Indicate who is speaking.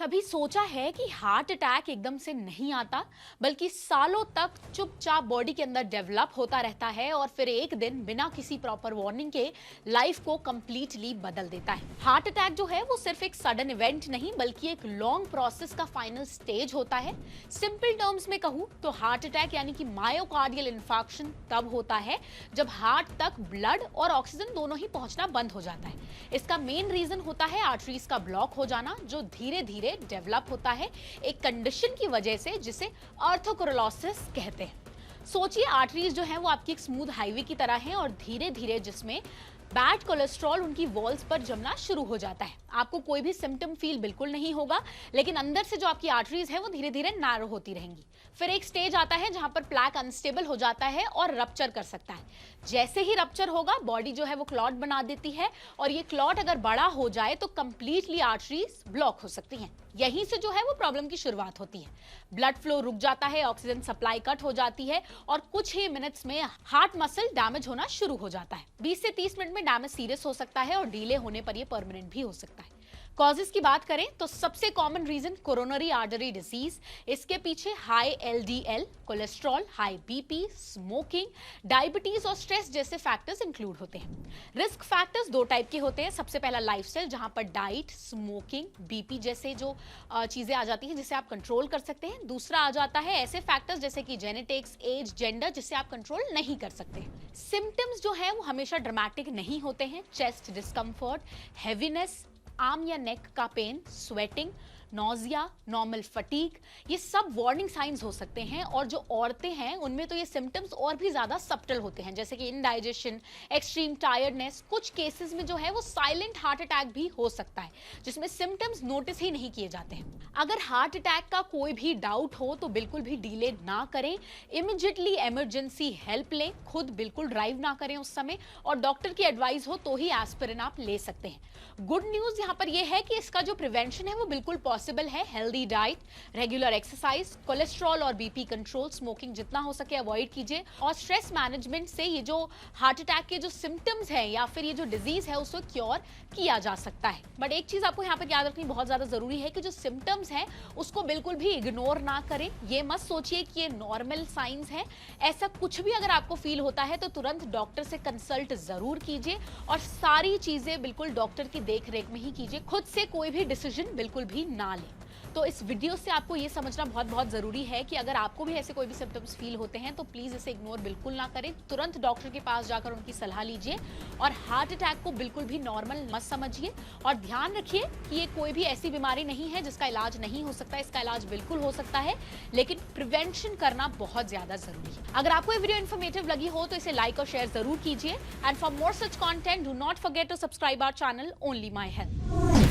Speaker 1: कभी सोचा है कि हार्ट अटैक एकदम से नहीं आता, बल्कि सालों तक चुपचाप बॉडी के अंदर डेवलप होता रहता है और फिर एक दिन बिना किसी प्रॉपर वार्निंग के लाइफ को कंप्लीटली बदल देता है। हार्ट अटैक जो है वो सिर्फ एक सडन इवेंट नहीं बल्कि एक लॉन्ग प्रोसेस का फाइनल स्टेज होता है। सिंपल टर्म्स में कहूं तो हार्ट अटैक यानी कि मायोकार्डियल इन्फार्क्शन तब होता है जब हार्ट तक ब्लड और ऑक्सीजन दोनों ही पहुंचना बंद हो जाता है। इसका मेन रीजन होता है आर्टरीज का ब्लॉक हो जाना, जो धीरे धीरे डेवलप होता है एक कंडीशन की वजह से जिसे आर्थरोस्क्लेरोसिस कहते हैं। सोचिए आर्टरीज जो है वो आपकी एक स्मूथ हाईवे की तरह है और धीरे धीरे जिसमें बैड कोलेस्ट्रॉल उनकी वॉल्स पर जमना शुरू हो जाता है। आपको कोई भी सिम्टम फील बिल्कुल नहीं होगा, लेकिन अंदर से जो आपकी आर्टरीज है वो धीरे धीरे नैरो होती रहेंगी। फिर एक स्टेज आता है जहां पर प्लैक अनस्टेबल हो जाता है और रप्चर कर सकता है। जैसे ही रप्चर होगा बॉडी जो है वो क्लॉट बना देती है और ये क्लॉट अगर बड़ा हो जाए तो कंप्लीटली आर्टरीज ब्लॉक हो सकती हैं। यहीं से जो है वो प्रॉब्लम की शुरुआत होती है। ब्लड फ्लो रुक जाता है, ऑक्सीजन सप्लाई कट हो जाती है और कुछ ही मिनट्स में हार्ट मसल डैमेज होना शुरू हो जाता है। 20 से 30 मिनट में डैमेज सीरियस हो सकता है और डिले होने पर यह परमानेंट भी हो सकता है। कॉजेस की बात करें तो सबसे common reason coronary artery disease, इसके पीछे high LDL, cholesterol, high BP, smoking, diabetes और स्ट्रेस जैसे फैक्टर्स इंक्लूड होते हैं। रिस्क फैक्टर्स दो टाइप के होते हैं। सबसे पहला लाइफस्टाइल, जहां पर डाइट, स्मोकिंग, बीपी जैसे जो चीजें आ जाती हैं जिसे आप कंट्रोल कर सकते हैं। दूसरा आ जाता है ऐसे फैक्टर्स जैसे कि जेनेटिक्स, एज, जेंडर, जिसे आप कंट्रोल नहीं कर सकते। सिम्टम्स जो है वो हमेशा ड्रामेटिक नहीं होते हैं। चेस्ट डिस्कम्फर्ट, हैवीनेस, आर्म या नेक का pain, sweating, nausea, normal fatigue, ये सब वार्निंग साइंस हो सकते हैं। और जो औरतें हैं उनमें तो ये सिम्टम्स और भी ज्यादा सब्टल होते हैं, जैसे कि इंडाइजेशन, एक्सट्रीम टायर्डनेस। कुछ केसेस में जो है वो साइलेंट हार्ट अटैक भी हो सकता है जिसमें सिम्टम्स नोटिस ही नहीं किए जाते हैं। अगर हार्ट अटैक का कोई भी डाउट हो तो बिल्कुल भी डिले ना करें, इमीडिएटली इमरजेंसी हेल्प लें, खुद बिल्कुल ड्राइव ना करें उस समय, और डॉक्टर की एडवाइस हो तो ही एस्पिरिन आप ले सकते हैं। गुड न्यूज यहाँ पर यह है कि इसका जो प्रिवेंशन है वो बिल्कुल पॉसिबल है। Healthy diet, regular exercise, cholesterol और बीपी कंट्रोल, स्मोकिंग जितना हो सके अवॉइड कीजिए, और स्ट्रेस मैनेजमेंट से ये जो हार्ट अटैक के जो सिम्टम्स हैं या फिर ये जो डिजीज है उसको क्योर किया जा सकता है। बट एक चीज आपको यहाँ पर याद रखनी बहुत ज्यादा जरूरी है कि जो सिम्टम्स हैं उसको बिल्कुल भी इग्नोर ना करें। ये मत सोचिए कि ये नॉर्मल साइंस है। ऐसा कुछ भी अगर आपको फील होता है तो तुरंत डॉक्टर से कंसल्ट जरूर कीजिए और सारी चीजें बिल्कुल डॉक्टर की देखरेख में ही कीजिए। खुद से कोई भी डिसीजन बिल्कुल भी ना लें। तो इस वीडियो से आपको ये समझना बहुत बहुत जरूरी है कि अगर आपको भी ऐसे कोई भी सिम्टम्स फील होते हैं तो प्लीज इसे इग्नोर बिल्कुल ना करें। तुरंत डॉक्टर के पास जाकर उनकी सलाह लीजिए और हार्ट अटैक को बिल्कुल भी नॉर्मल मत समझिए। और ध्यान रखिए कि ये कोई भी ऐसी बीमारी नहीं है जिसका इलाज नहीं हो सकता। इसका इलाज बिल्कुल हो सकता है, लेकिन प्रिवेंशन करना बहुत ज्यादा जरूरी है। अगर आपको ये वीडियो इन्फॉर्मेटिव लगी हो तो इसे लाइक और शेयर जरूर कीजिए। And for more such content do not forget to subscribe our channel only my health.